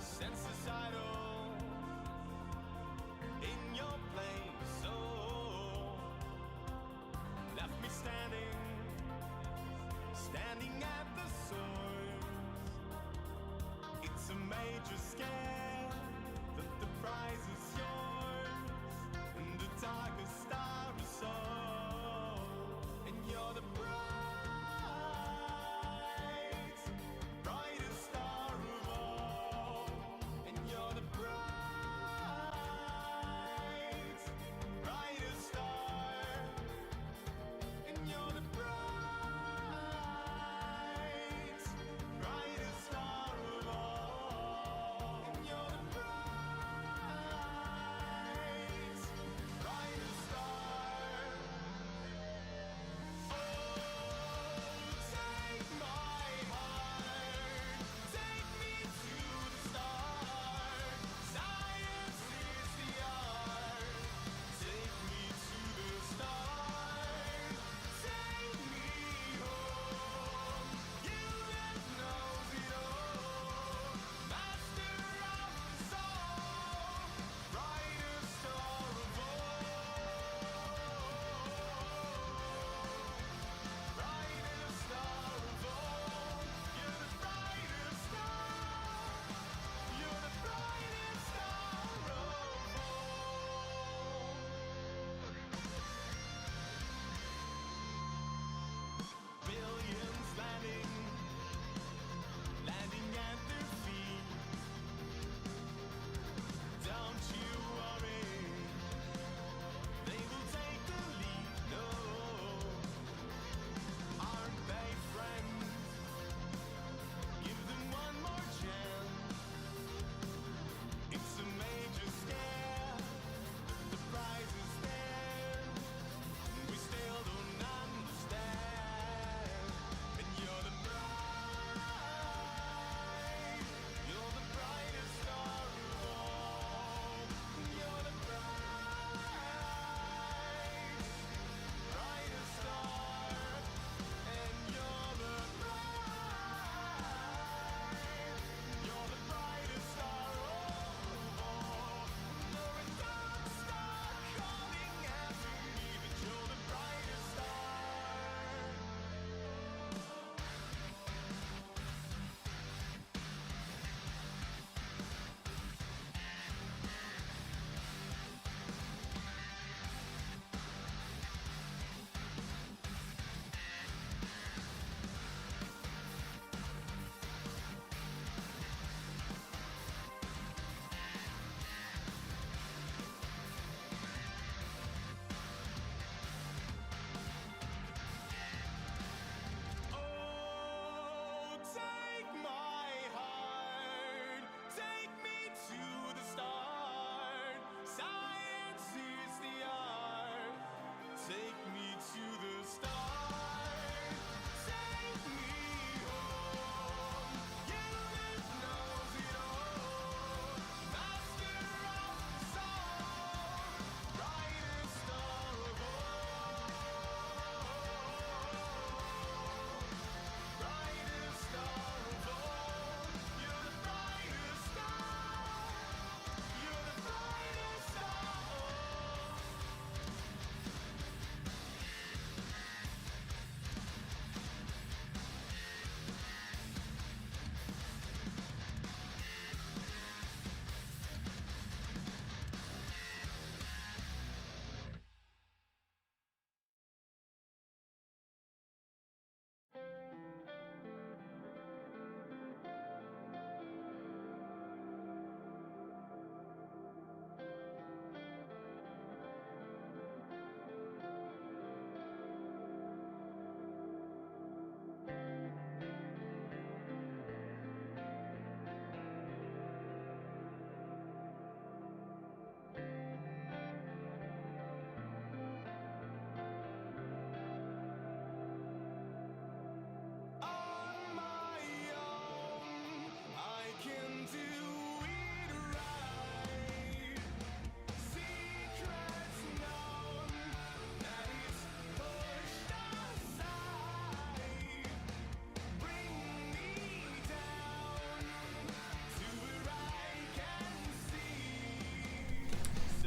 senses idle in your place. Oh, left me standing at the source. It's a major scare that the prize is yours, and the darkest star is soul, and you're the brightest star of all, and you're the brightest star, and you're the brightest star of all, and you're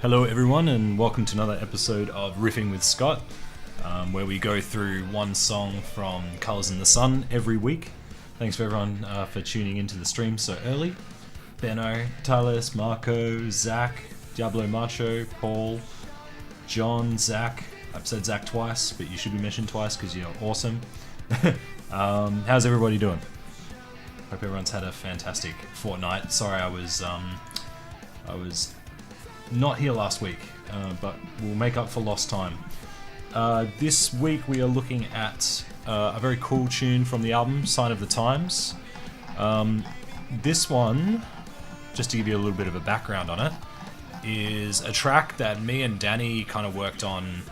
Hello everyone and welcome to another episode of Riffing with Scott, where we go through one song from Colours in the Sun every week. Thanks for everyone for tuning into the stream so early. Benno, Talis, Marco, Zach, Diablo Macho, Paul, John, Zach. I've said Zach twice, but you should be mentioned twice because you're awesome. How's everybody doing? Hope everyone's had a fantastic fortnight. Sorry I was not here last week, but we'll make up for lost time. This week we are looking at a very cool tune from the album, Sign of the Times. This one, just to give you a little bit of a background on it, is a track that me and Danny kind of worked on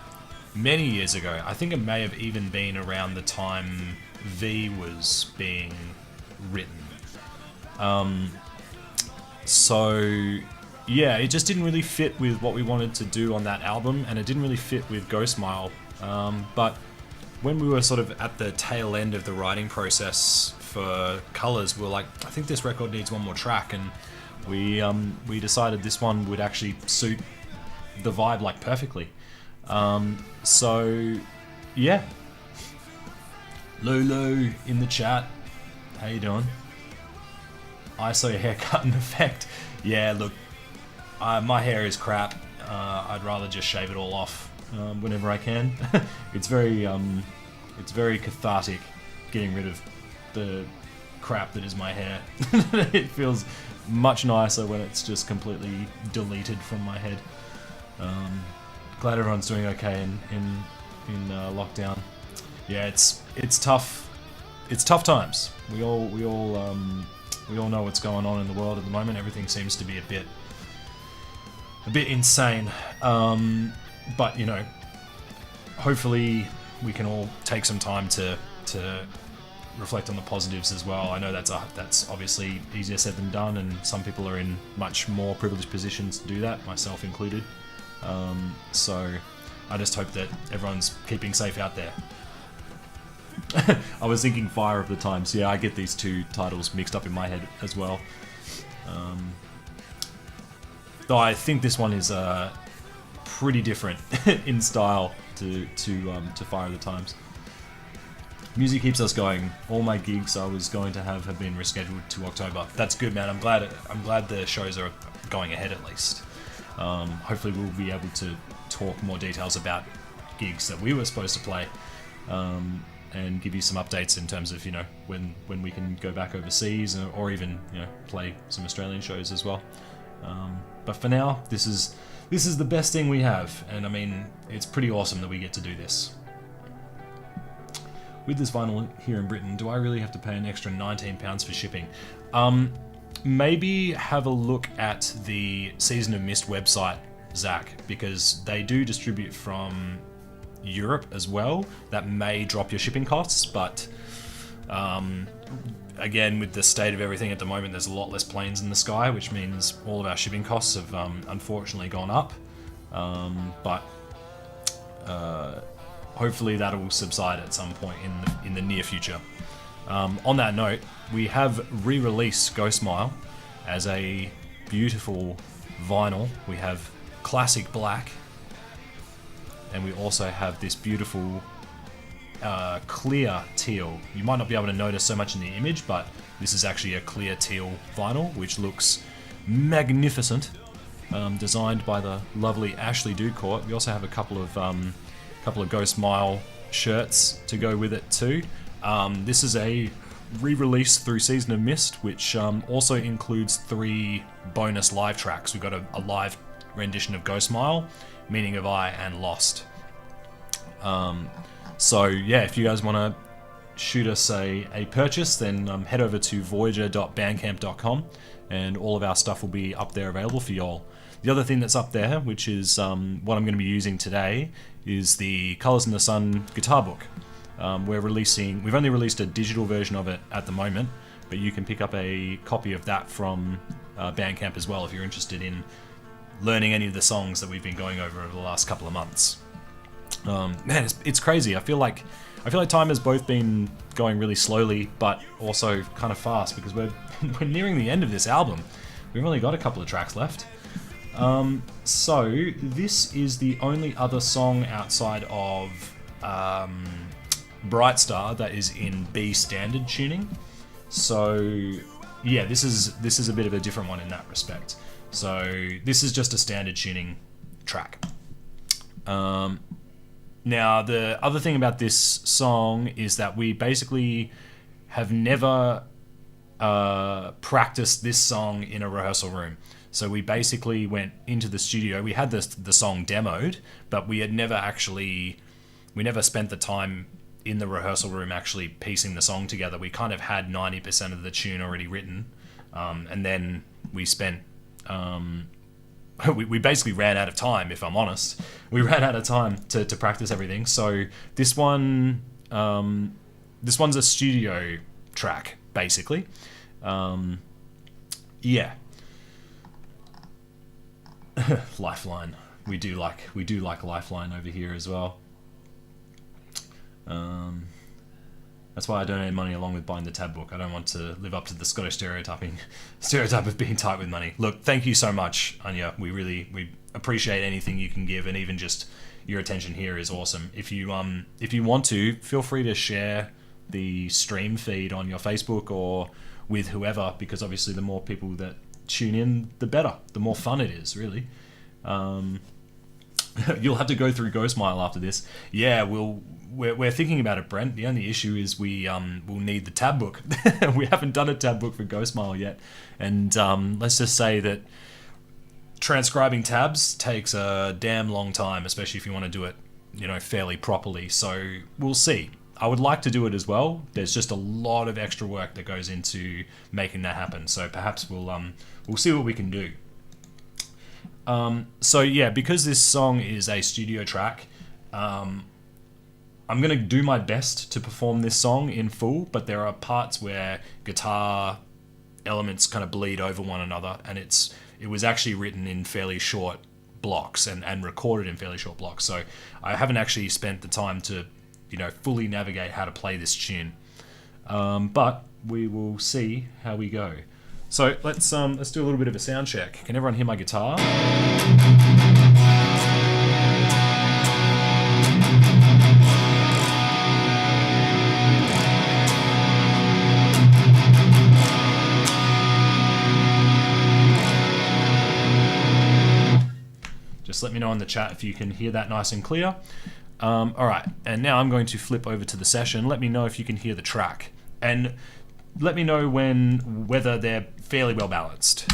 many years ago. I think it may have even been around the time V was being written. Yeah, it just didn't really fit with what we wanted to do on that album, and it didn't really fit with Ghost Mile. But when we were sort of at the tail end of the writing process for Colours, we were like, I think this record needs one more track, and we decided this one would actually suit the vibe like perfectly. Yeah. Lulu in the chat. How you doing? I saw your haircut in effect. Yeah, look, my hair is crap. I'd rather just shave it all off whenever I can. It's very cathartic getting rid of the crap that is my hair. It feels much nicer when it's just completely deleted from my head. Glad everyone's doing okay in lockdown. Yeah, it's tough. It's tough times. We all know what's going on in the world at the moment. Everything seems to be a bit insane. But you know, hopefully we can all take some time to reflect on the positives as well. I know that's obviously easier said than done, and some people are in much more privileged positions to do that, myself included. So I just hope that everyone's keeping safe out there. I was thinking Fire of the Times. Yeah, I get these two titles mixed up in my head as well. Though I think this one is pretty different in style to Fire of the Times. Music keeps us going. All my gigs I was going to have been rescheduled to October. That's good, man. I'm glad the shows are going ahead at least. Hopefully we'll be able to talk more details about gigs that we were supposed to play, and give you some updates in terms of, you know, when we can go back overseas, or even, you know, play some Australian shows as well. But for now, this is the best thing we have, and I mean, it's pretty awesome that we get to do this. With this vinyl here in Britain, do I really have to pay an extra £19 for shipping? Maybe have a look at the Season of Mist website, Zach, because they do distribute from Europe as well. That may drop your shipping costs, but again, with the state of everything at the moment, there's a lot less planes in the sky, which means all of our shipping costs have unfortunately gone up. But hopefully that will subside at some point in the near future. On that note, we have re-released Ghost Mile as a beautiful vinyl. We have classic black, and we also have this beautiful clear teal. You might not be able to notice so much in the image, but this is actually a clear teal vinyl, which looks magnificent, designed by the lovely Ashley Ducourt. We also have a couple of Ghost Mile shirts to go with it too. This is a re-release through Season of Mist, which also includes 3 bonus live tracks. We've got a live rendition of Ghost Mile, Meaning of I, and Lost. So yeah, if you guys want to shoot us a purchase, then head over to voyager.bandcamp.com, and all of our stuff will be up there available for y'all. The other thing that's up there, which is what I'm going to be using today, is the Colours in the Sun guitar book. We've only released a digital version of it at the moment, but you can pick up a copy of that from Bandcamp as well if you're interested in learning any of the songs that we've been going over the last couple of months. Man, it's crazy. I feel like time has both been going really slowly, but also kind of fast, because we're nearing the end of this album. We've only got a couple of tracks left. So this is the only other song outside of Bright Star that is in B standard tuning. So yeah, this is a bit of a different one in that respect. So this is just a standard tuning track. Now the other thing about this song is that we basically have never practiced this song in a rehearsal room. So we basically went into the studio. We had the song demoed, but we never spent the time in the rehearsal room actually piecing the song together. We kind of had 90% of the tune already written, and then we spent we basically ran out of time, if I'm honest. We ran out of time to practice everything. So this one's a studio track, basically. Yeah. Lifeline. We do like Lifeline over here as well. That's why I donate money along with buying the tab book. I don't want to live up to the Scottish stereotype of being tight with money. Look, thank you so much, Anya. We appreciate anything you can give, and even just your attention here is awesome. If you want to, feel free to share the stream feed on your Facebook or with whoever, because obviously the more people that tune in, the better. The more fun it is, really. You'll have to go through Ghostmile after this. Yeah, we're thinking about it, Brent. The only issue is we'll need the tab book. We haven't done a tab book for Ghostmile yet, and let's just say that transcribing tabs takes a damn long time, especially if you want to do it, fairly properly. So we'll see. I would like to do it as well. There's just a lot of extra work that goes into making that happen. So perhaps we'll see what we can do. So yeah, because this song is a studio track, I'm going to do my best to perform this song in full, but there are parts where guitar elements kind of bleed over one another, and it was actually written in fairly short blocks and recorded in fairly short blocks. So I haven't actually spent the time to, fully navigate how to play this tune. But we will see how we go. So let's do a little bit of a sound check. Can everyone hear my guitar? Just let me know in the chat if you can hear that nice and clear. All right, and now I'm going to flip over to the session. Let me know if you can hear the track, and let me know whether they're fairly well balanced.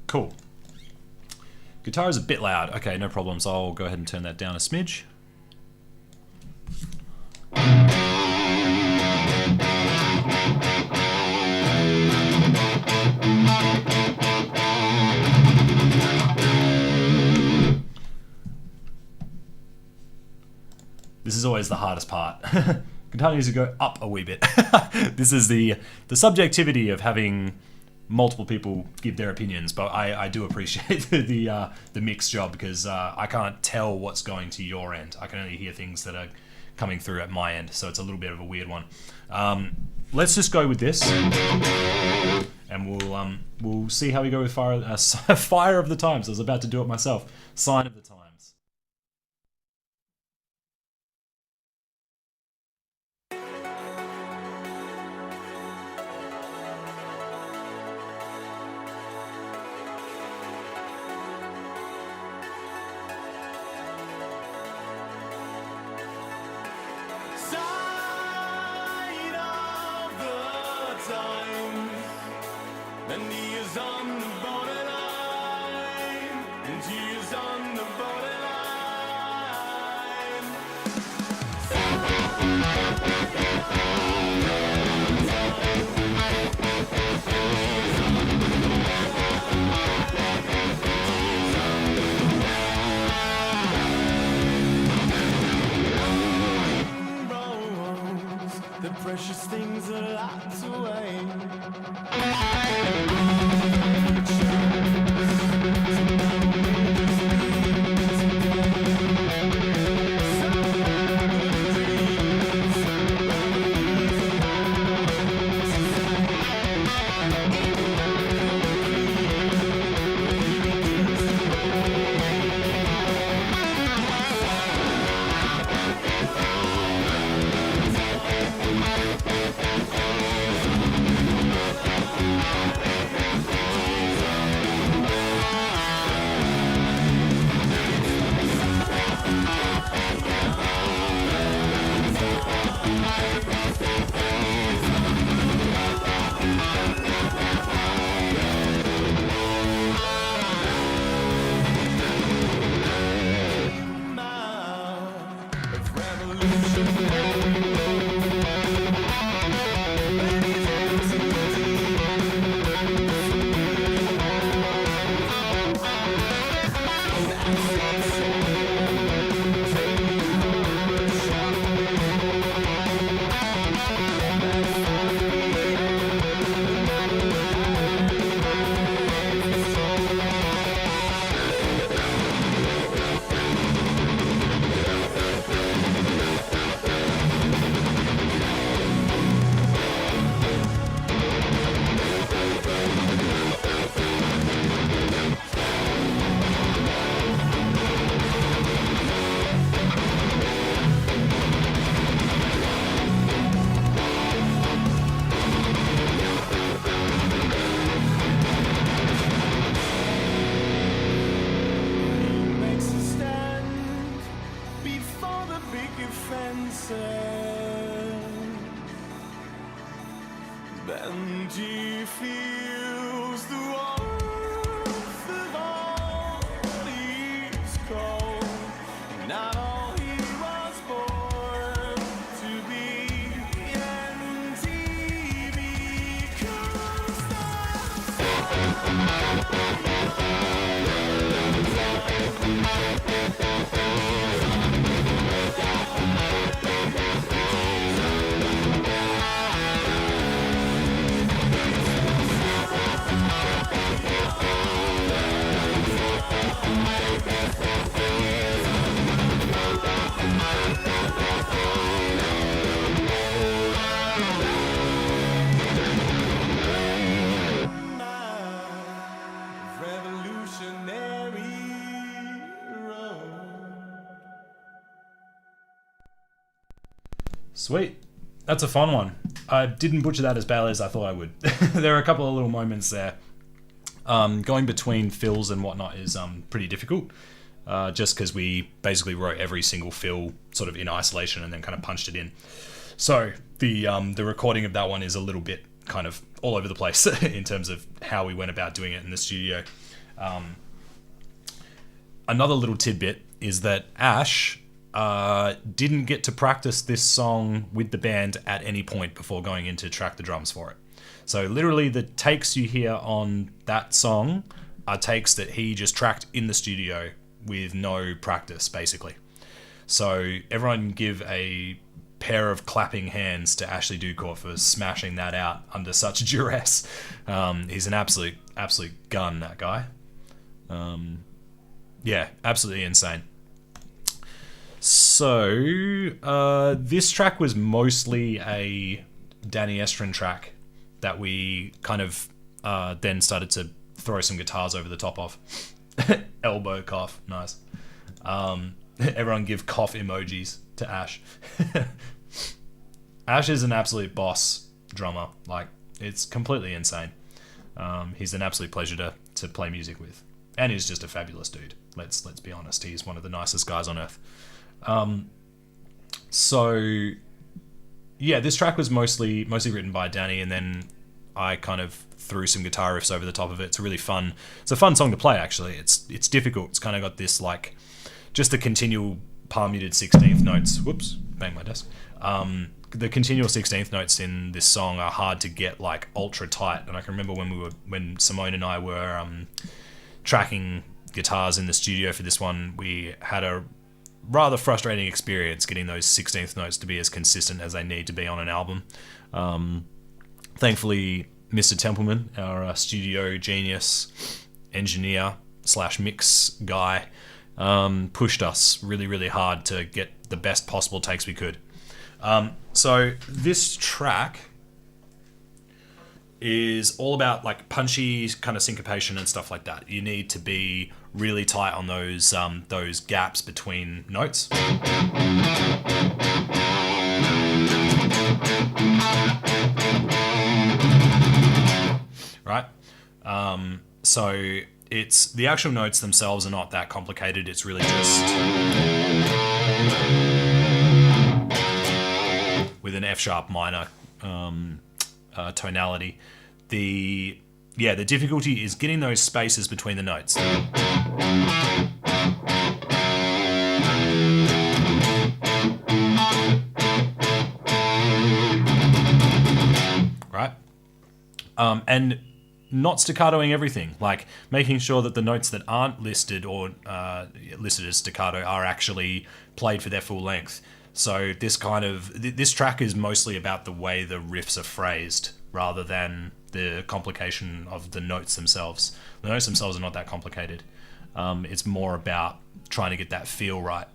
Cool. Guitar is a bit loud. Okay, no problems. I'll go ahead and turn that down a smidge. This is always the hardest part. Guitar needs to go up a wee bit. This is the subjectivity of having multiple people give their opinions, but I do appreciate the mix job, because I can't tell what's going to your end. I can only hear things that are coming through at my end, so it's a little bit of a weird one. Let's just go with this, and we'll see how we go with Fire of the Times. I was about to do it myself. Sign of the Times. And he is on the borderline, and she is on the borderline. precious things are locked away. Benji feels the warmth of all leaves cold. Not all he was born to be, and he becomes Sweet. That's a fun one. I didn't butcher that as badly as I thought I would. There are a couple of little moments there. Going between fills and whatnot is pretty difficult. Just because we basically wrote every single fill sort of in isolation and then kind of punched it in. So the recording of that one is a little bit kind of all over the place in terms of how we went about doing it in the studio. Another little tidbit is that Ash didn't get to practice this song with the band at any point before going in to track the drums for it. So literally the takes you hear on that song are takes that he just tracked in the studio with no practice, basically. So everyone give a pair of clapping hands to Ashley Ducourt for smashing that out under such duress. He's an absolute gun, that guy. Yeah, absolutely insane. So, this track was mostly a Danny Estrin track that we kind of then started to throw some guitars over the top of. Elbow cough, nice. Everyone give cough emojis to Ash. Ash is an absolute boss drummer. Like, it's completely insane. He's an absolute pleasure to play music with. And he's just a fabulous dude. Let's be honest. He's one of the nicest guys on earth. So yeah, this track was mostly written by Danny, and then I kind of threw some guitar riffs over the top of it. It's a fun song to play, actually. It's difficult. It's kind of got this, like, just the continual palm muted 16th notes. Whoops, bang my desk. The continual 16th notes in this song are hard to get, like, ultra tight. And I can remember when Simone and I were tracking guitars in the studio for this one, we had rather frustrating experience getting those 16th notes to be as consistent as they need to be on an album. Thankfully, Mr. Templeman, our studio genius, engineer / mix guy, pushed us really, really hard to get the best possible takes we could. So this track is all about like punchy kind of syncopation and stuff like that. You need to be really tight on those gaps between notes. Right? So it's the actual notes themselves are not that complicated. It's really just with an F sharp minor tonality. The difficulty is getting those spaces between the notes. Right? And not staccatoing everything, like making sure that the notes that aren't listed or listed as staccato are actually played for their full length. So this track is mostly about the way the riffs are phrased rather than the complication of the notes themselves. The notes themselves are not that complicated. It's more about trying to get that feel right.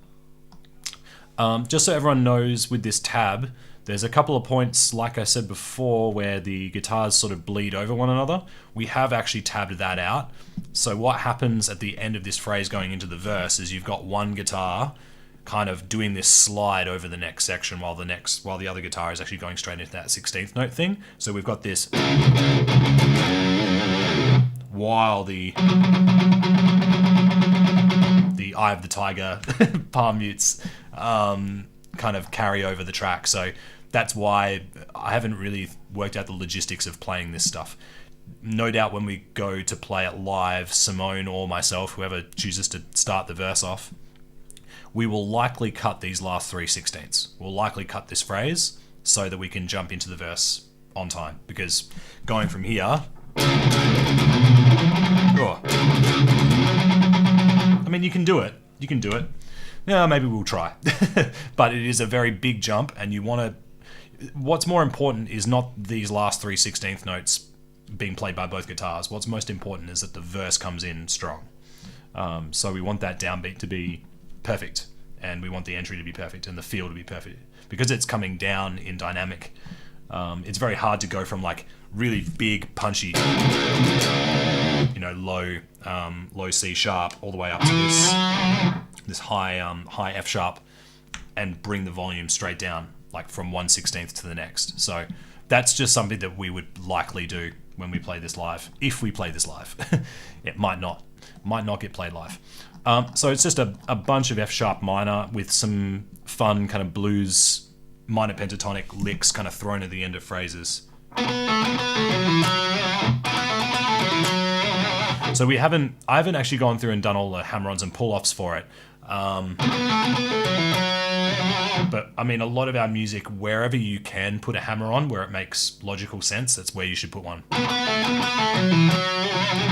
Just so everyone knows, with this tab, there's a couple of points, like I said before, where the guitars sort of bleed over one another. We have actually tabbed that out. So what happens at the end of this phrase going into the verse is you've got one guitar kind of doing this slide over the next section while the other guitar is actually going straight into that 16th note thing. So we've got this while the Eye of the Tiger palm mutes kind of carry over the track. So that's why I haven't really worked out the logistics of playing this stuff. No doubt when we go to play it live, Simone or myself, whoever chooses to start the verse off, we will likely cut these last 3/16ths. We'll likely cut this phrase so that we can jump into the verse on time. Because going from here... Oh, I mean, you can do it. You can do it. Yeah, maybe we'll try. But it is a very big jump, and you want to... What's more important is not these last 3/16th notes being played by both guitars. What's most important is that the verse comes in strong. So we want that downbeat to be perfect, and we want the entry to be perfect, and the feel to be perfect. Because it's coming down in dynamic, it's very hard to go from like really big, punchy, low C sharp all the way up to this high F sharp, and bring the volume straight down, like from 1/16th to the next. So that's just something that we would likely do when we play this live. If we play this live, it might not get played live. So it's just a bunch of F sharp minor with some fun kind of blues minor pentatonic licks kind of thrown at the end of phrases. So I haven't actually gone through and done all the hammer-ons and pull-offs for it. But I mean, a lot of our music, wherever you can put a hammer on, where it makes logical sense, that's where you should put one.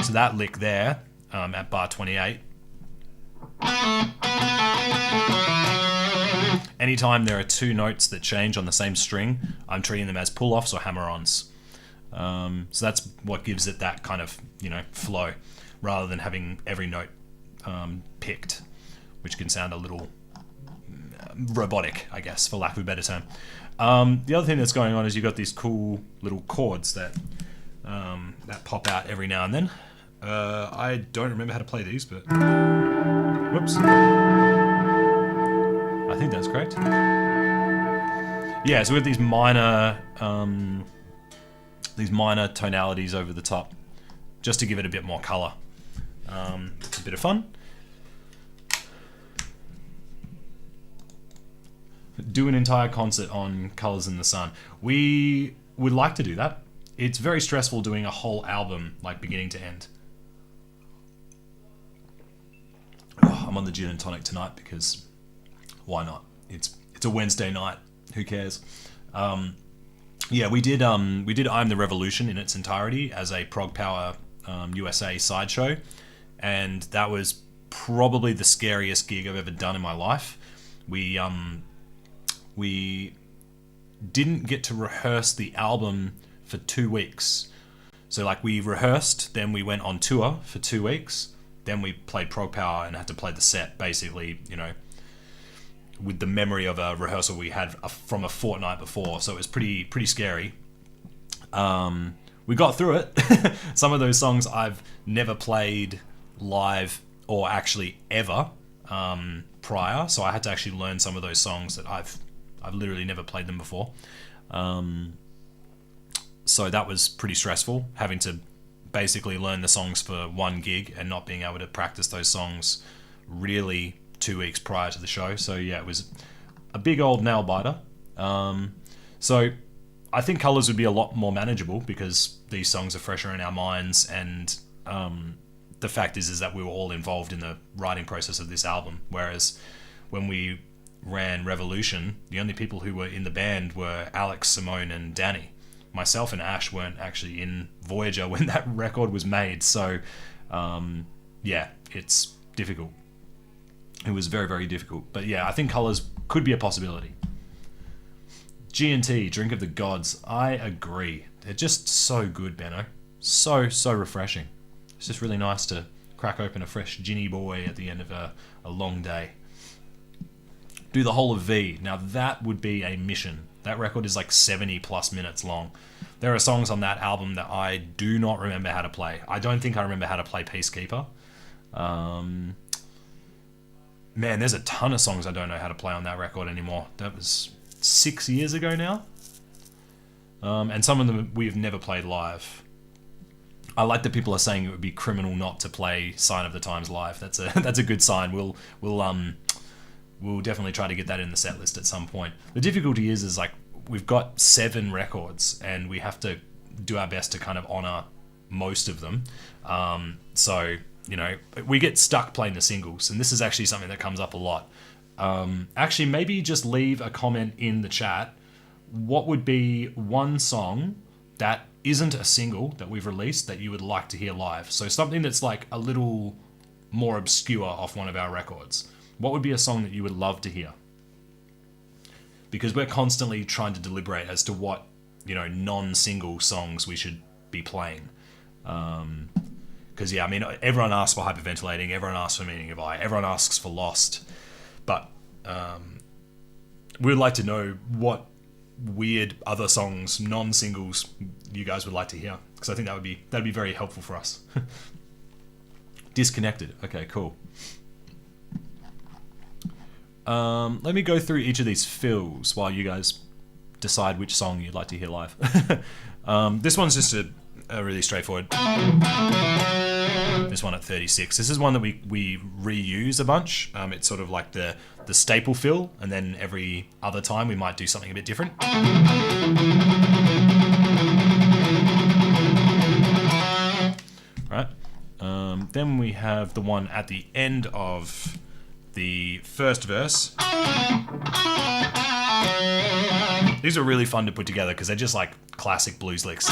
So that lick there, at bar 28. Anytime there are two notes that change on the same string, I'm treating them as pull-offs or hammer-ons. So that's what gives it that kind of, flow, rather than having every note picked, which can sound a little robotic, I guess, for lack of a better term. The other thing that's going on is you've got these cool little chords that pop out every now and then. I don't remember how to play these, but... Whoops. I think that's correct. Yeah, so we have these minor tonalities over the top, just to give it a bit more colour. It's a bit of fun. Do an entire concert on Colours in the Sun. We would like to do that. It's very stressful doing a whole album, like beginning to end. Oh, I'm on the gin and tonic tonight because why not? It's a Wednesday night. Who cares? Yeah, we did I'm the Revolution in its entirety as a Prog Power USA sideshow, and that was probably the scariest gig I've ever done in my life. we didn't get to rehearse the album for 2 weeks. So like we rehearsed, then we went on tour for 2 weeks, then we played Prog Power and had to play the set basically, you know, with the memory of a rehearsal we had from a fortnight before. So it was pretty scary. We got through it. Some of those songs I've never played live or actually ever prior, so I had to actually learn some of those songs that I've literally never played them before. So that was pretty stressful, having to basically learn the songs for one gig and not being able to practice those songs really 2 weeks prior to the show. So yeah, it was a big old nail biter. So I think Colours would be a lot more manageable because these songs are fresher in our minds, and the fact is that we were all involved in the writing process of this album, whereas when we ran Revolution, the only people who were in the band were Alex, Simone and Danny. Myself and Ash weren't actually in Voyager when that record was made, so yeah, it's difficult. It was very, very difficult. But yeah, I think Colours could be a possibility. G&T, Drink of the Gods. I agree. They're just so good, Benno. So refreshing. It's just really nice to crack open a fresh ginny boy at the end of a long day. Do the whole of V. Now that would be a mission. That record is like 70 plus minutes long. There are songs on that album that I do not remember how to play. I don't think I remember how to play Peacekeeper. Man, there's a ton of songs I don't know how to play on that record anymore. That was 6 years ago now. And some of them we've never played live. I like that people are saying it would be criminal not to play Sign of the Times live. That's a good sign. We'll definitely try to get that in the set list at some point. The difficulty is like we've got 7 records and we have to do our best to kind of honor most of them. So, you know, we get stuck playing the singles, and this is actually something that comes up a lot. Actually, maybe just leave a comment in the chat. What would be one song that isn't a single that we've released that you would like to hear live? So something that's like a little more obscure off one of our records. What would be a song that you would love to hear? Because we're constantly trying to deliberate as to what, you know, non-single songs we should be playing. Because yeah, I mean, everyone asks for Hyperventilating, everyone asks for Meaning of I, everyone asks for Lost, but we'd like to know what weird other songs, non-singles, you guys would like to hear, because I think that'd be very helpful for us. Disconnected. Okay, cool. Let me go through each of these fills while you guys decide which song you'd like to hear live. This one's just a really straightforward. This one at 36. This is one that we reuse a bunch. It's sort of like the staple fill, and then every other time we might do something a bit different. Right. Then we have the one at the end of the first verse. These are really fun to put together because they're just like classic blues licks.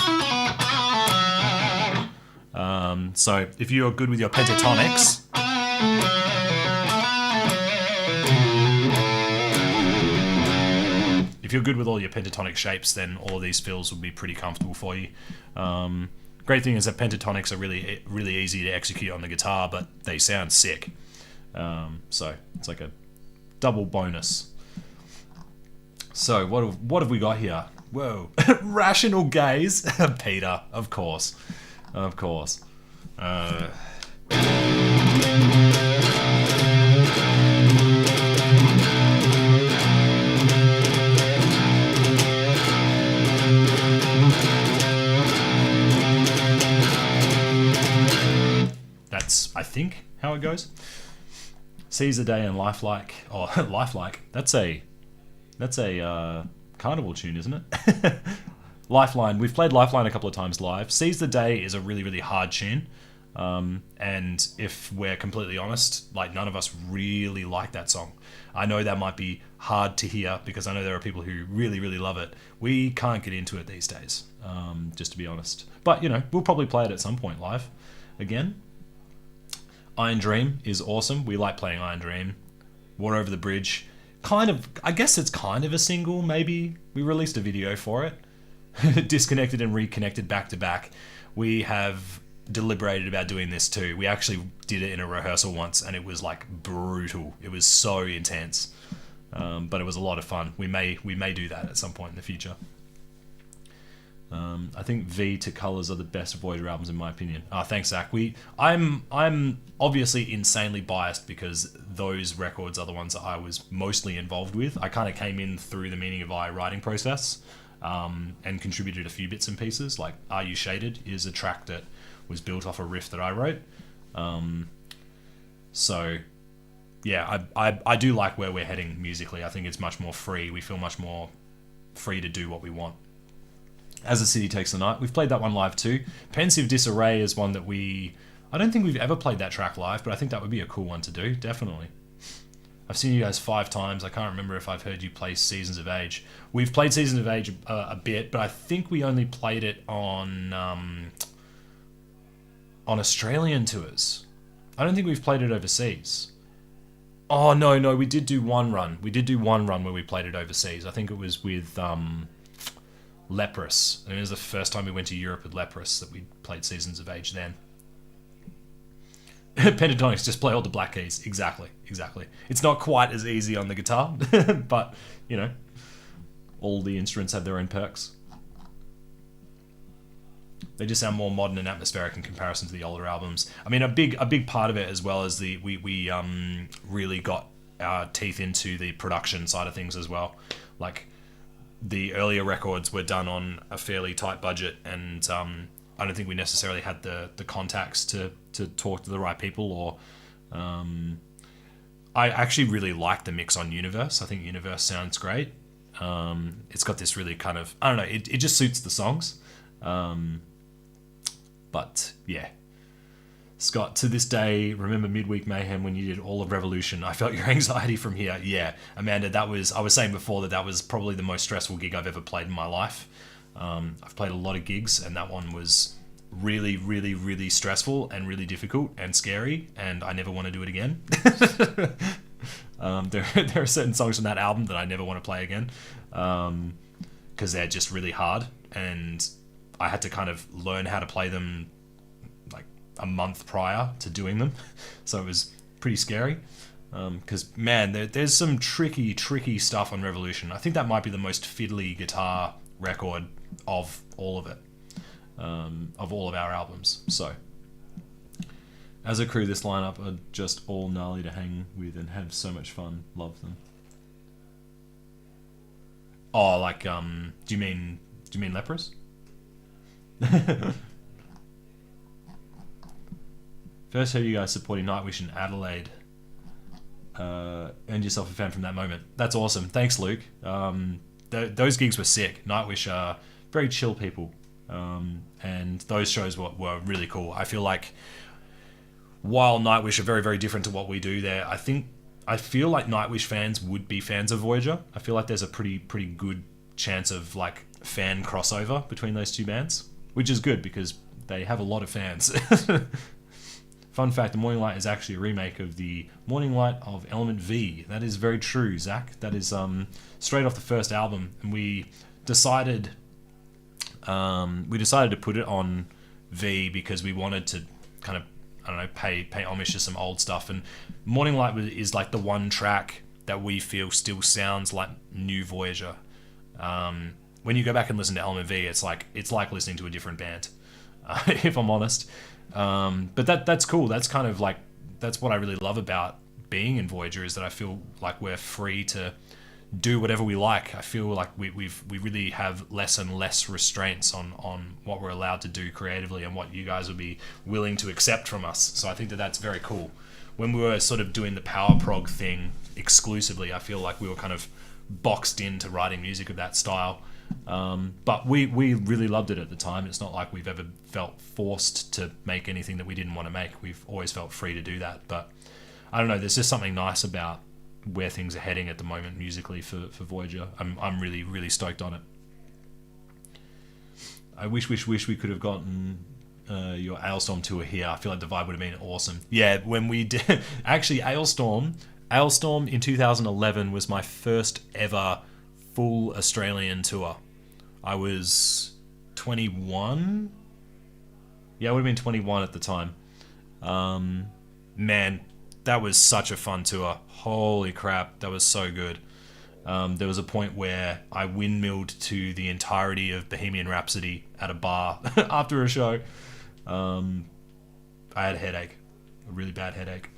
So if you're good with your pentatonics, if you're good with all your pentatonic shapes, then all of these fills will be pretty comfortable for you. Great thing is that pentatonics are really easy to execute on the guitar, but they sound sick. So it's like a double bonus. So what have we got here? Whoa. Rational Gaze. Peter, of course. That's, I think, how it goes. Seize the Day and Lifelike. Oh, Lifelike. That's a carnival tune, isn't it? Lifeline. We've played Lifeline a couple of times live. Seize the Day is a really, really hard tune. And if we're completely honest, like none of us really like that song. I know that might be hard to hear because I know there are people who really, really love it. We can't get into it these days, just to be honest. But, you know, we'll probably play it at some point live again. Iron Dream is awesome. We like playing Iron Dream. Water Over the Bridge. kind of, I guess it's kind of a single, maybe. We released a video for it. Disconnected and reconnected back to back. We have deliberated about doing this too. We actually did it in a rehearsal once, and it was like brutal. It was so intense, but it was a lot of fun. We may do that at some point in the future. I think V to Colors are the best Voyager albums in my opinion. Thanks, Zach. I'm obviously insanely biased because those records are the ones that I was mostly involved with. I kind of came in through the Meaning of I writing process, and contributed a few bits and pieces. Like Are You Shaded is a track that was built off a riff that I wrote. So yeah, I do like where we're heading musically. I think it's much more free. We feel much more free to do what we want. As the City Takes the Night, we've played that one live too. Pensive Disarray is one that I don't think we've ever played that track live, but I think that would be a cool one to do, definitely. I've seen you guys 5 times. I can't remember if I've heard you play Seasons of Age. We've played Seasons of Age a bit, but I think we only played it on Australian tours. I don't think we've played it overseas. Oh, no, we did do one run. We did do one run where we played it overseas. I think it was with Leprous. It was the first time we went to Europe with Leprous that we played Seasons of Age then. Pentatonics, just play all the black keys. Exactly. It's not quite as easy on the guitar, but, you know, all the instruments have their own perks. They just sound more modern and atmospheric in comparison to the older albums. I mean, a big part of it as well is we really got our teeth into the production side of things as well. Like, the earlier records were done on a fairly tight budget, and I don't think we necessarily had the contacts to talk to the right people. Or I actually really like the mix on Universe. I think Universe sounds great. It's got this really kind of, I don't know, it just suits the songs. But yeah, Scott, to this day, remember Midweek Mayhem when you did all of Revolution? I felt your anxiety from here. Yeah, Amanda, I was saying before that was probably the most stressful gig I've ever played in my life. I've played a lot of gigs, and that one was really, really, really stressful and really difficult and scary, and I never want to do it again. There are certain songs from that album that I never want to play again, because they're just really hard, and I had to kind of learn how to play them like a month prior to doing them, so it was pretty scary. Because man, there's some tricky stuff on Revolution. I think that might be the most fiddly guitar record of all of it, of all of our albums. So as a crew, this lineup are just all gnarly to hang with and have so much fun. Love them. Oh, like do you mean Leprous? First heard you guys supporting Nightwish in Adelaide. Earned yourself a fan from that moment. That's awesome. Thanks, Luke. Those gigs were sick. Nightwish are very chill people, and those shows were really cool. I feel like while Nightwish are very, very different to what we do there, I feel like Nightwish fans would be fans of Voyager. I feel like there's a pretty good chance of like fan crossover between those two bands, which is good because they have a lot of fans. Fun fact, The Morning Light is actually a remake of the Morning Light of Element V. That is very true, Zach. That is straight off the first album, and we decided to put it on V because we wanted to kind of, I don't know, pay homage to some old stuff. And Morning Light is like the one track that we feel still sounds like new Voyager. When you go back and listen to Element V, it's like listening to a different band, if I'm honest. But that's cool. That's kind of like, that's what I really love about being in Voyager, is that I feel like we're free to do whatever we like. I feel like we really have less and less restraints on what we're allowed to do creatively and what you guys would be willing to accept from us. So I think that's very cool. When we were sort of doing the power prog thing exclusively, I feel like we were kind of boxed into writing music of that style. But we really loved it at the time. It's not like we've ever felt forced to make anything that we didn't want to make. We've always felt free to do that. But I don't know, there's just something nice about where things are heading at the moment musically for Voyager. I'm really, really stoked on it. I wish we could have gotten your Ailstorm tour here. I feel like the vibe would have been awesome. Yeah, when we did... Actually, Ailstorm Ailstorm in 2011 was my first ever full Australian tour. I was 21. Yeah, I would have been 21 at the time. Man, that was such a fun tour. Holy crap, that was so good. There was a point where I windmilled to the entirety of Bohemian Rhapsody at a bar after a show. I had a headache, a really bad headache.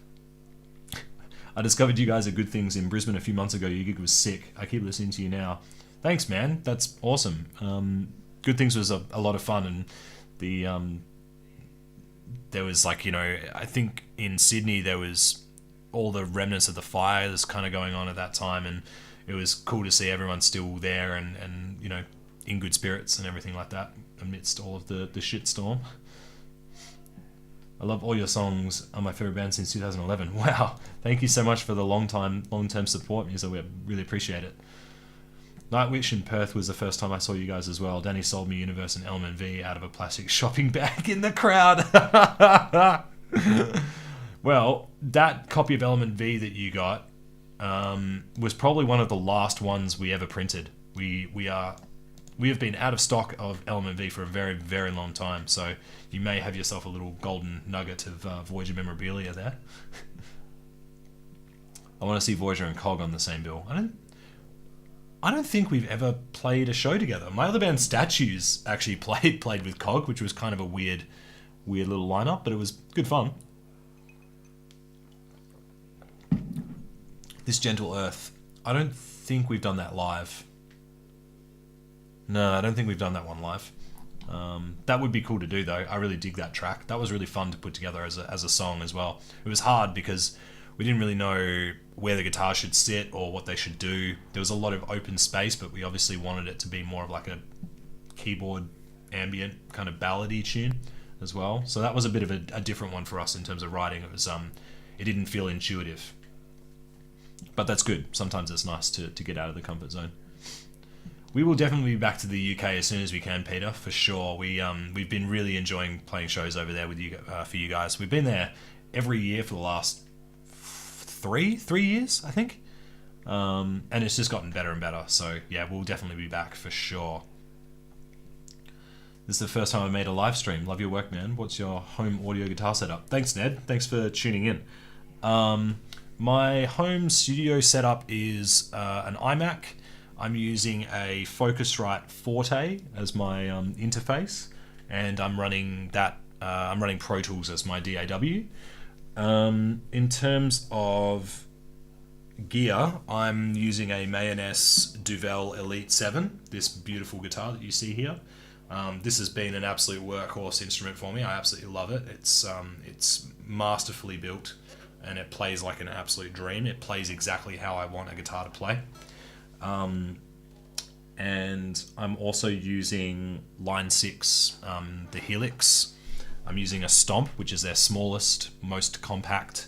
I discovered you guys are Good Things in Brisbane a few months ago. Your gig was sick. I keep listening to you now. Thanks, man. That's awesome. Good Things was a lot of fun, and there was like, I think in Sydney there was all the remnants of the fires kind of going on at that time, and it was cool to see everyone still there and in good spirits and everything like that amidst all of the shitstorm. I love all your songs. Are my favorite band since 2011. Wow, thank you so much for the long-term support, Musa. We really appreciate it. Nightwish in Perth was the first time I saw you guys as well. Danny sold me Universe and Element V out of a plastic shopping bag in the crowd. Well, that copy of Element V that you got was probably one of the last ones we ever printed. We have been out of stock of Element V for a very, very long time, so you may have yourself a little golden nugget of Voyager memorabilia there. I want to see Voyager and Cog on the same bill. I don't think we've ever played a show together. My other band, Statues, actually played with Cog, which was kind of a weird little lineup, but it was good fun. This Gentle Earth, I don't think we've done that live. No, I don't think we've done that one live. That would be cool to do, though. I really dig that track. That was really fun to put together as a song as well. It was hard because we didn't really know where the guitar should sit or what they should do. There was a lot of open space, but we obviously wanted it to be more of like a keyboard ambient kind of ballady tune as well. So that was a bit of a different one for us in terms of writing. It was it didn't feel intuitive, but that's good. Sometimes it's nice to get out of the comfort zone. We will definitely be back to the UK as soon as we can, Peter, for sure. We've been really enjoying playing shows over there with you for you guys. We've been there every year for the last three years, I think, and it's just gotten better and better. So yeah, we'll definitely be back for sure. This is the first time I made a live stream. Love your work, man. What's your home audio guitar setup? Thanks, Ned. Thanks for tuning in. My home studio setup is an iMac. I'm using a Focusrite Forte as my interface, and I'm running that. I'm running Pro Tools as my DAW. In terms of gear, I'm using a Mayonnaise Duvel Elite 7, this beautiful guitar that you see here. This has been an absolute workhorse instrument for me. I absolutely love it. It's masterfully built, and it plays like an absolute dream. It plays exactly how I want a guitar to play. And I'm also using Line 6, the Helix. I'm using a Stomp, which is their smallest, most compact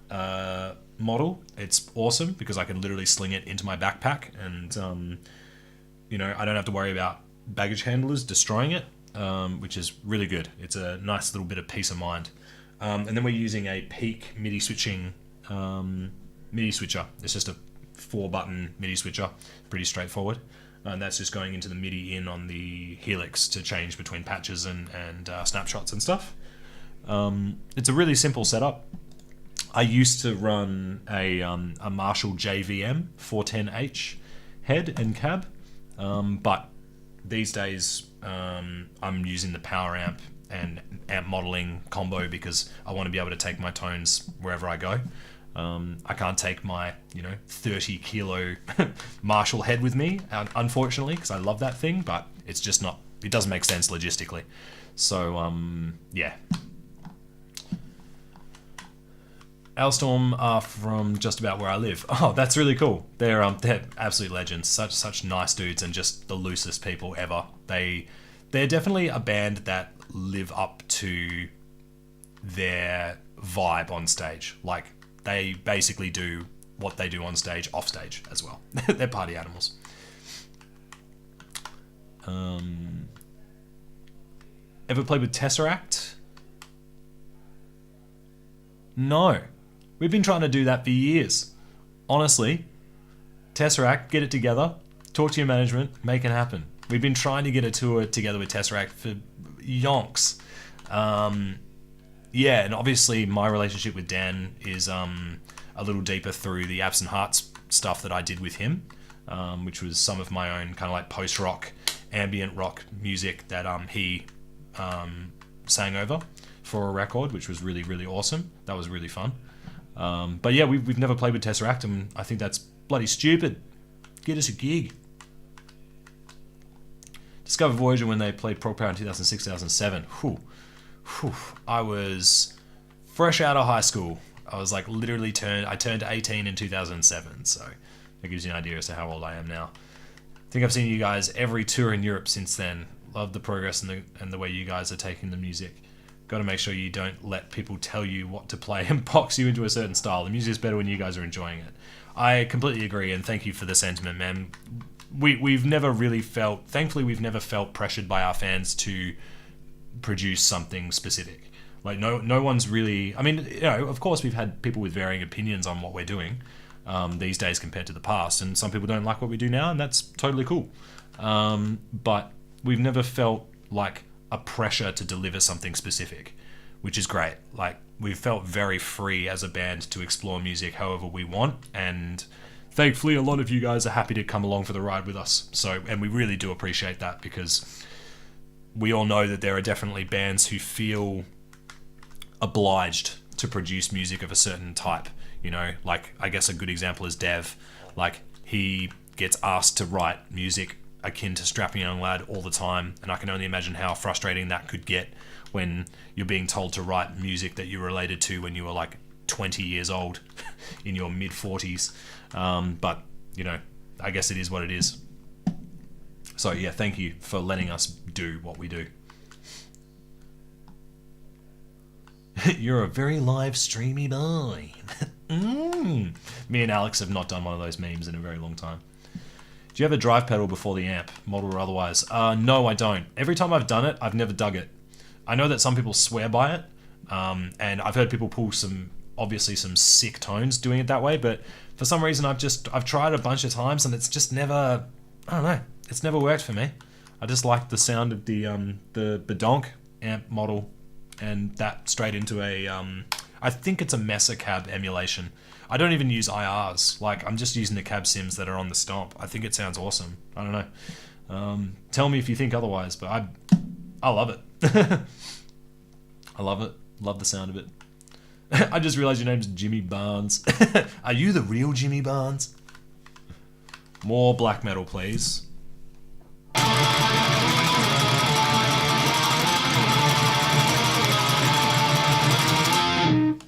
model. It's awesome because I can literally sling it into my backpack, and I don't have to worry about baggage handlers destroying it, which is really good. It's a nice little bit of peace of mind. And then we're using a Peak MIDI switching MIDI switcher. It's just a 4-button MIDI switcher, pretty straightforward. And that's just going into the MIDI in on the Helix to change between patches and snapshots and stuff. It's a really simple setup. I used to run a Marshall JVM 410H head and cab, but these days I'm using the power amp and amp modeling combo because I want to be able to take my tones wherever I go. I can't take my 30 kilo Marshall head with me, unfortunately, because I love that thing, but it's just not, it doesn't make sense logistically. So yeah. Ailstorm are from just about where I live. Oh, that's really cool. They're absolute legends. Such nice dudes and just the loosest people ever. They're definitely a band that live up to their vibe on stage. Like, they basically do what they do on stage, off stage as well. They're party animals. Ever played with Tesseract? No. We've been trying to do that for years. honestly, Tesseract, get it together. Talk to your management. Make it happen. We've been trying to get a tour together with Tesseract for yonks. Yeah, and obviously my relationship with Dan is a little deeper through the Absent Hearts stuff that I did with him, which was some of my own kind of like post-rock, ambient rock music that he sang over for a record, which was really, really awesome. That was really fun. But yeah, we've never played with Tesseract, and I think that's bloody stupid. Get us a gig. Discovered Voyager when they played Prog Power in 2006, 2007. I was fresh out of high school. I was like literally I turned 18 in 2007, so that gives you an idea as to how old I am now. I think I've seen you guys every tour in Europe since then. Love the progress and the way you guys are taking the music. Got to make sure you don't let people tell you what to play and box you into a certain style. The music's better when you guys are enjoying it. I completely agree, and thank you for the sentiment, man. We've never really felt, thankfully we've never felt pressured by our fans to produce something specific. Like no one's really, I mean, you know, of course we've had people with varying opinions on what we're doing these days compared to the past, and some people don't like what we do now, and that's totally cool. But we've never felt like a pressure to deliver something specific, which is great. Like, we've felt very free as a band to explore music however we want, and thankfully a lot of you guys are happy to come along for the ride with us. So, and we really do appreciate that, because we all know that there are definitely bands who feel obliged to produce music of a certain type. You know, like, I guess a good example is Dev. Like, he gets asked to write music akin to Strapping Young Lad all the time, and I can only imagine how frustrating that could get when you're being told to write music that you related to when you were like 20 years old in your mid-40s. But, you know, I guess it is what it is. So yeah, thank you for letting us do what we do. You're a very live streamy boy. Me and Alex have not done one of those memes in a very long time. Do you have a drive pedal before the amp, model or otherwise? No, I don't. Every time I've done it, I've never dug it. I know that some people swear by it, and I've heard people pull some sick tones doing it that way, but for some reason I've tried a bunch of times, and it's just never, I don't know, it's never worked for me. I just like the sound of the Bedonk amp model, and that straight into a, I think it's a Mesa cab emulation. I don't even use IRs. Like, I'm just using the cab sims that are on the Stomp. I think it sounds awesome. I don't know. Tell me if you think otherwise, but I love it. I love it. Love the sound of it. I just realized your name's Jimmy Barnes. Are you the real Jimmy Barnes? More black metal, please.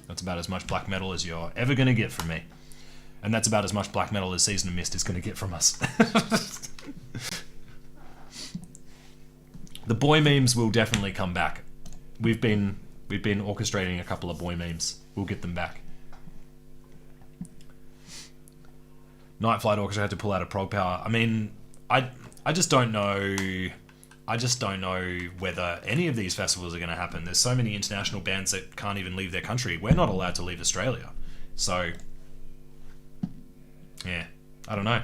That's about as much black metal as you're ever going to get from me. And that's about as much black metal as Season of Mist is going to get from us. The boy memes will definitely come back. We've been orchestrating a couple of boy memes. We'll get them back. Night Flight Orchestra had to pull out of Prog Power. I mean, I just don't know. I just don't know whether any of these festivals are going to happen. There's so many international bands that can't even leave their country. We're not allowed to leave Australia. So, yeah, I don't know.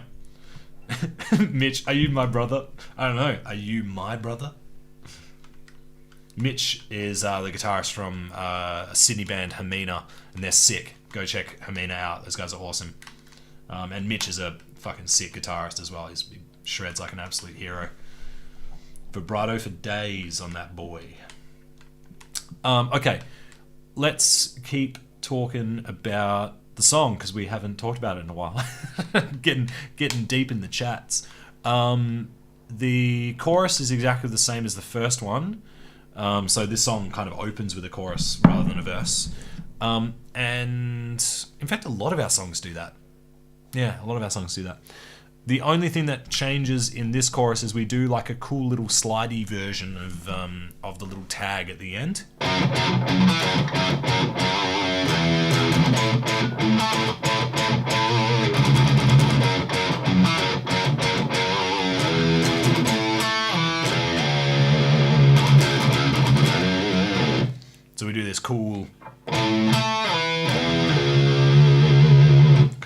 Mitch, are you my brother? I don't know. Are you my brother? Mitch is the guitarist from a Sydney band, Hermina, and they're sick. Go check Hermina out. Those guys are awesome. And Mitch is a fucking sick guitarist as well. He shreds like an absolute hero. Vibrato for days on that boy. Okay, let's keep talking about the song, because we haven't talked about it in a while. getting deep in the chats. The chorus is exactly the same as the first one. So this song kind of opens with a chorus rather than a verse. And in fact, a lot of our songs do that. Yeah, a lot of our songs do that. The only thing that changes in this chorus is we do like a cool little slidey version of the little tag at the end. So we do this cool, kind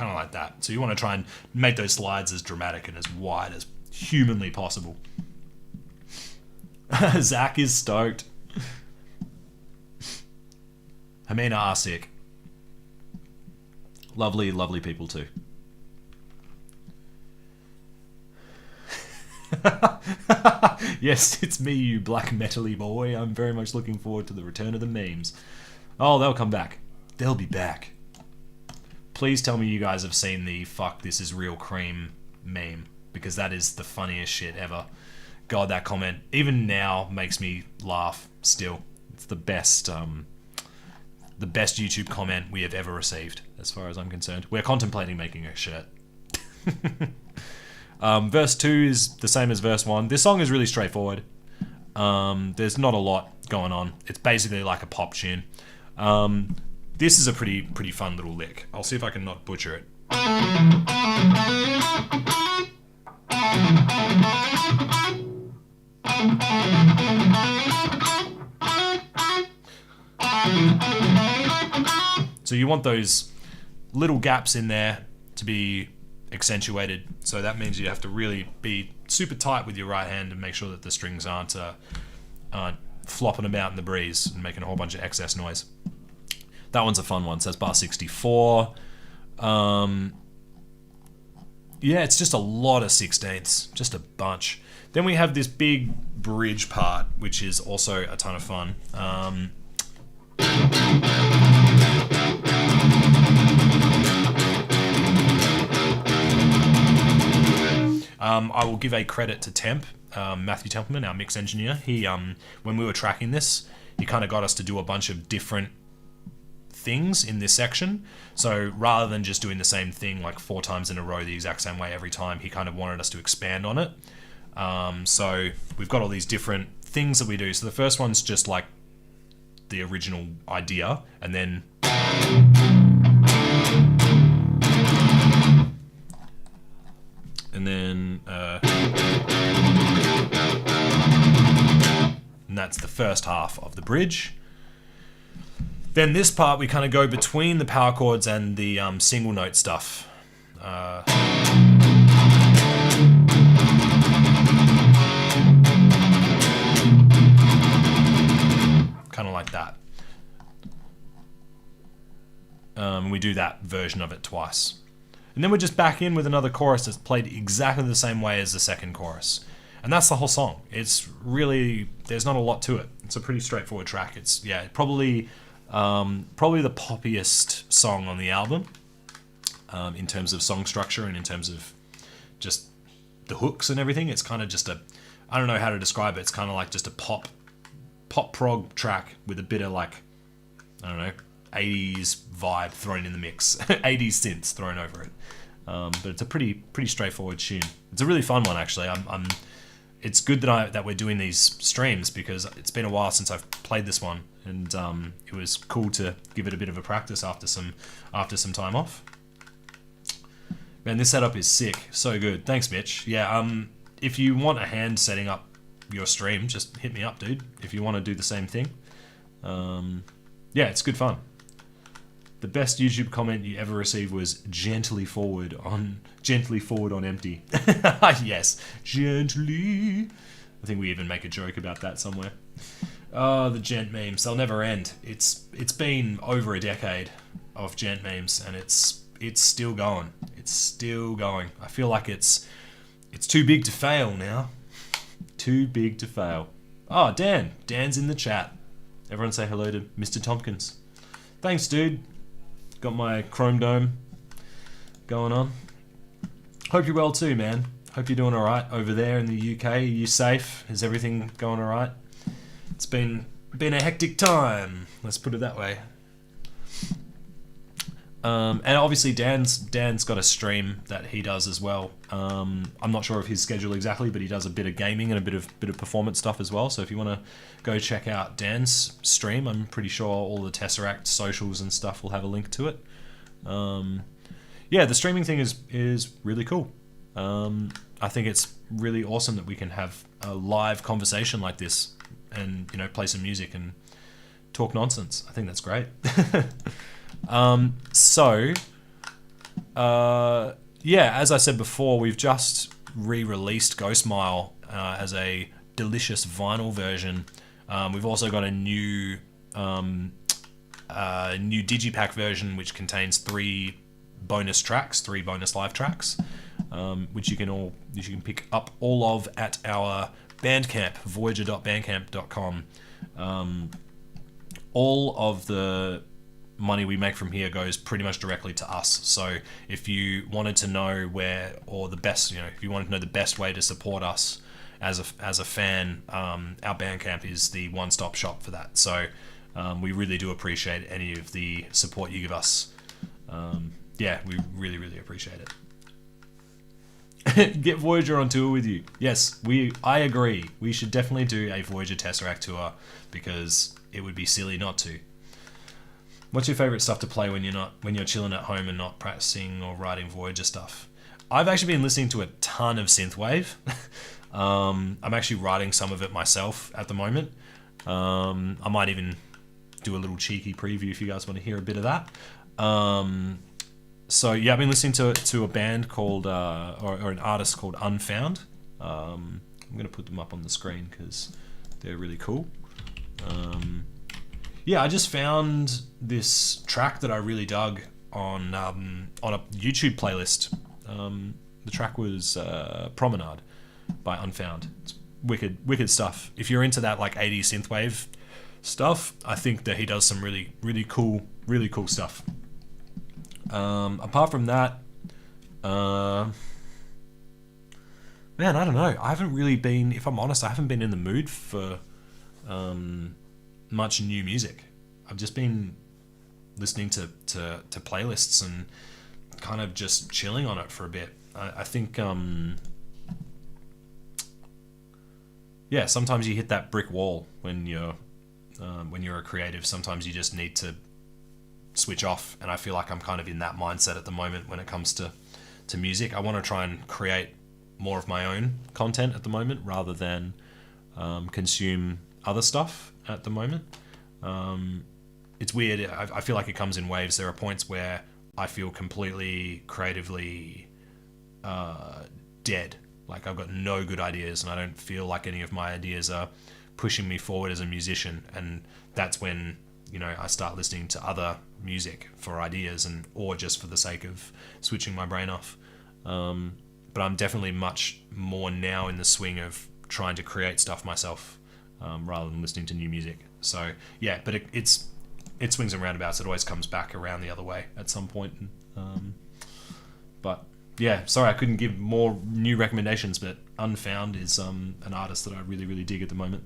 of like that. So you want to try and make those slides as dramatic and as wide as humanly possible. Zach is stoked. Hamina are sick. Lovely, lovely people too. Yes, it's me, you black metal-y boy. I'm very much looking forward to the return of the memes. Oh, they'll come back. They'll be back. Please tell me you guys have seen the "fuck this is real cream" meme, because that is the funniest shit ever. God, that comment even now makes me laugh still. It's the best YouTube comment we have ever received, as far as I'm concerned. We're contemplating making a shirt. Verse 2 is the same as verse 1. This song is really straightforward. There's not a lot going on. It's basically like a pop tune. This is a pretty fun little lick. I'll see if I can not butcher it. So you want those little gaps in there to be accentuated. So that means you have to really be super tight with your right hand and make sure that the strings aren't flopping about in the breeze and making a whole bunch of excess noise. That one's a fun one. So that's bar 64. Yeah, it's just a lot of sixteenths, just a bunch. Then we have this big bridge part, which is also a ton of fun. I will give a credit to Temp, Matthew Templeman, our mix engineer. He, when we were tracking this, he kind of got us to do a bunch of different things in this section. So rather than just doing the same thing like 4 times in a row the exact same way every time, he kind of wanted us to expand on it. So we've got all these different things that we do. So the first one's just like the original idea, and then and that's the first half of the bridge. Then this part we kind of go between the power chords and the single note stuff. Kind of like that. We do that version of it twice. And then we're just back in with another chorus that's played exactly the same way as the second chorus. And that's the whole song. It's really, there's not a lot to it. It's a pretty straightforward track. It's, yeah, probably the poppiest song on the album in terms of song structure and in terms of just the hooks and everything. It's kind of just a, I don't know how to describe it. It's kind of like just a pop prog track with a bit of like, I don't know, 80s vibe thrown in the mix. 80s synths thrown over it. But it's a pretty straightforward tune. It's a really fun one, actually. It's good that we're doing these streams, because it's been a while since I've played this one, and it was cool to give it a bit of a practice after some time off. Man, this setup is sick. So good. Thanks, Mitch. Yeah. If you want a hand setting up your stream, just hit me up, dude. If you want to do the same thing. Yeah, it's good fun. The best YouTube comment you ever received was gently forward on empty. Yes, gently. I think we even make a joke about that somewhere. Oh, the gent memes, they'll never end. It's been over a decade of gent memes, and it's still going. It's still going. I feel like it's too big to fail now. Too big to fail. Oh, Dan's in the chat. Everyone say hello to Mr. Tompkins. Thanks, dude. Got my Chrome Dome going on. Hope you're well too, man. Hope you're doing alright over there in the UK. Are you safe? Is everything going alright? It's been a hectic time. Let's put it that way. And obviously Dan's got a stream that he does as well. I'm not sure of his schedule exactly, but he does a bit of gaming and a bit of performance stuff as well. So if you want to go check out Dan's stream, I'm pretty sure all the Tesseract socials and stuff will have a link to it. Yeah, the streaming thing is really cool. I think it's really awesome that we can have a live conversation like this and, play some music and talk nonsense. I think that's great. yeah, as I said before, we've just re-released Ghost Mile as a delicious vinyl version. We've also got a new digipack version which contains 3 bonus tracks, 3 bonus live tracks, which you can pick up all of at our Bandcamp, voyager.bandcamp.com. All of the money we make from here goes pretty much directly to us. So if you wanted to know if you wanted to know the best way to support us as a fan, our Bandcamp is the one-stop shop for that. So we really do appreciate any of the support you give us. Yeah, we really, really appreciate it. Get Voyager on tour with you. Yes, I agree. We should definitely do a Voyager Tesseract tour because it would be silly not to. What's your favourite stuff to play when you're chilling at home and not practicing or writing Voyager stuff? I've actually been listening to a ton of synthwave. I'm actually writing some of it myself at the moment. I might even do a little cheeky preview if you guys want to hear a bit of that. So yeah, I've been listening to a band called or an artist called Unfound. I'm gonna put them up on the screen because they're really cool. Yeah, I just found this track that I really dug on a YouTube playlist. The track was Promenade by Unfound. It's wicked stuff. If you're into that like 80s synthwave stuff, I think that he does some really cool stuff. Apart from that, man, I don't know. I haven't really been, if I'm honest, I haven't been in the mood for much new music. I've just been listening to playlists and kind of just chilling on it for a bit. I think yeah, sometimes you hit that brick wall when you're a creative. Sometimes you just need to switch off, and I feel like I'm kind of in that mindset at the moment when it comes to music. I want to try and create more of my own content at the moment rather than consume other stuff at the moment. It's weird. I feel like it comes in waves. There are points where I feel completely creatively dead. Like I've got no good ideas and I don't feel like any of my ideas are pushing me forward as a musician. And that's when, I start listening to other music for ideas or just for the sake of switching my brain off. But I'm definitely much more now in the swing of trying to create stuff myself rather than listening to new music. So yeah, but it swings and roundabouts. It always comes back around the other way at some point. But yeah, sorry I couldn't give more new recommendations, but Unfound is an artist that I really dig at the moment.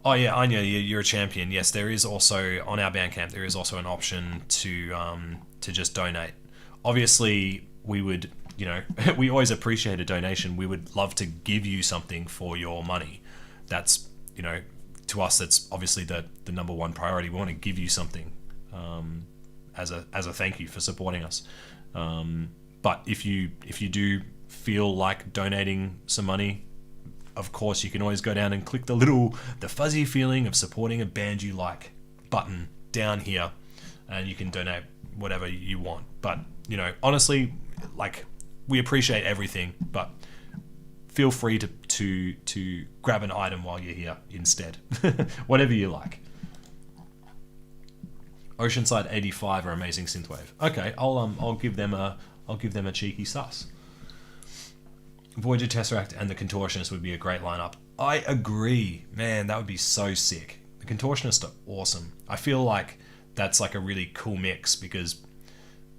Oh yeah, Anya, you're a champion. Yes, there is also on our Bandcamp there is also an option to just donate. Obviously, we would, we always appreciate a donation. We would love to give you something for your money. That's, to us, that's obviously the number one priority. We want to give you something as a thank you for supporting us. But if you do feel like donating some money, of course you can always go down and click the fuzzy feeling of supporting a band you like button down here, and you can donate whatever you want. But honestly, like, we appreciate everything, but feel free to grab an item while you're here instead. Whatever you like. Oceanside 85 are amazing synthwave. Okay, I'll give them a cheeky sus. Voyager Tesseract and the Contortionist would be a great lineup. I agree, man. That would be so sick. The Contortionists are awesome. I feel like that's like a really cool mix because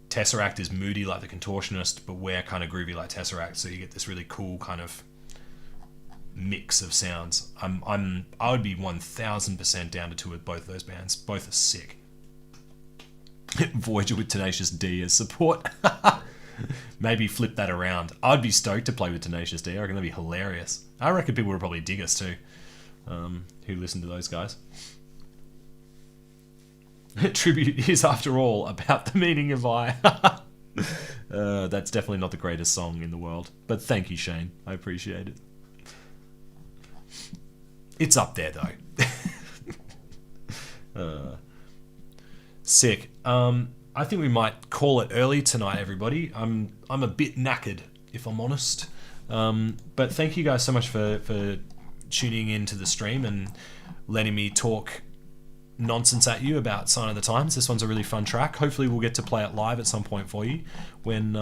Tesseract is moody like the Contortionist, but we're kind of groovy like Tesseract. So you get this really cool kind of mix of sounds. I would be 1000% down to tour with both of those bands. Both are sick. Voyager with Tenacious D as support. Maybe flip that around. I'd be stoked to play with Tenacious D. I reckon that'd be hilarious. I reckon people would probably dig us too, who listen to those guys. Tribute is, after all, about the meaning of I. That's definitely not the greatest song in the world. But thank you, Shane. I appreciate it. It's up there, though. Sick. I think we might call it early tonight, everybody. I'm a bit knackered, if I'm honest. But thank you guys so much for tuning into the stream and letting me talk nonsense at you about Sign of the Times. This one's a really fun track. Hopefully we'll get to play it live at some point for you when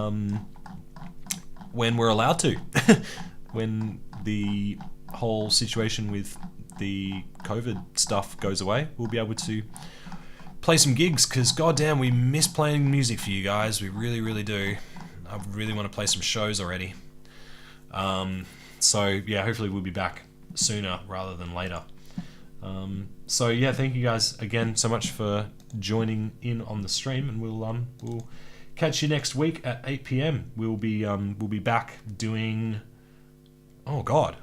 we're allowed to. When the whole situation with the COVID stuff goes away, we'll be able to play some gigs, because goddamn, we miss playing music for you guys. We really, really do. I really want to play some shows already. So yeah, hopefully we'll be back sooner rather than later. So yeah, thank you guys again so much for joining in on the stream, and we'll catch you next week at 8 p.m. We'll be back doing, oh god,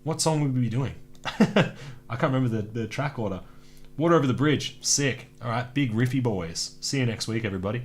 what song will we be doing? I can't remember the track order. Water Over the Bridge, sick. All right, big riffy boys. See you next week, everybody.